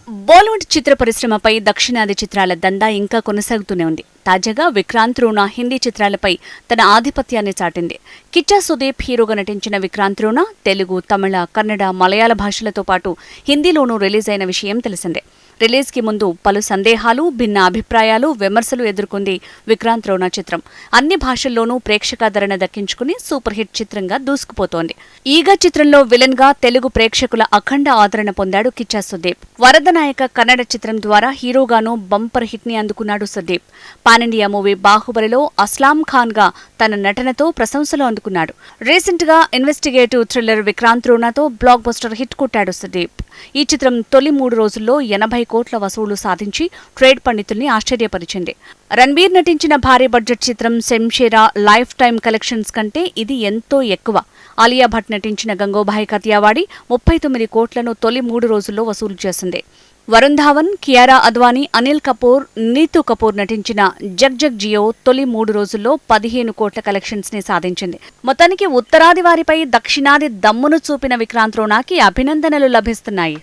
బాలీవుడ్ చిత్ర పరిశ్రమపై దక్షిణాది చిత్రాల దందా ఇంకా కొనసాగుతూనే ఉంది. తాజాగా విక్రాంత్ రూనా హిందీ చిత్రాలపై తన ఆధిపత్యాన్ని చాటింది. కిచ్చా సుదీప్ హీరోగా నటించిన విక్రాంత్ రూనా తెలుగు, తమిళ, కన్నడ, మలయాళ భాషలతో పాటు హిందీలోనూ రిలీజ్ అయిన విషయం తెలిసిందే. రిలీజ్కి ముందు పలు సందేహాలు, భిన్న అభిప్రాయాలు, విమర్శలు ఎదుర్కొంది విక్రాంత్ రూనా చిత్రం. అన్ని భాషల్లోనూ ప్రేక్షకాదరణ దక్కించుకుని సూపర్ హిట్ చిత్రంగా దూసుకుపోతోంది. ఈగ చిత్రంలో విలన్ గా తెలుగు ప్రేక్షకుల అఖండ ఆదరణ పొందాడు కిచ్చా సుదీప్. వరదనాయక కన్నడ చిత్రం ద్వారా హీరోగాను బంపర్ హిట్ ని అందుకున్నాడు సుదీప్. పాన్ ఇండియా మూవీ బాహుబలిలో అస్లాం ఖాన్ గా తన నటనతో ప్రశంసలు అందుకున్నాడు. రీసెంట్ గా ఇన్వెస్టిగేటివ్ థ్రిల్లర్ విక్రాంత్ రూనాతో బ్లాక్ బస్టర్ హిట్ కొట్టాడు సుదీప్. ఈ చిత్రం తొలి 3 రోజుల్లో 80 కోట్ల వసూలు సాధించి ట్రేడ్ పండితుల్ని ఆశ్చర్యపరిచింది. రణ్బీర్ నటించిన భారీ బడ్జెట్ చిత్రం శంషేరా లైఫ్ టైమ్ కలెక్షన్స్ కంటే ఇది ఎంతో ఎక్కువ. ఆలియా భట్ నటించిన గంగోభాయ్ కతియావాడి 39 కోట్లను తొలి 3 రోజుల్లో వసూలు చేసింది. వరుణ్ ధావన్, కియారా అద్వానీ, అనిల్ కపూర్, నీతూ కపూర్ నటించిన జగ్ జగ్ జియో తొలి 3 రోజుల్లో 15 కోట్ల కలెక్షన్స్ ని సాధించింది. మొత్తానికి ఉత్తరాది వారిపై దక్షిణాది దమ్మును చూపిన విక్రాంత్ రూనాకి అభినందనలు లభిస్తున్నాయి.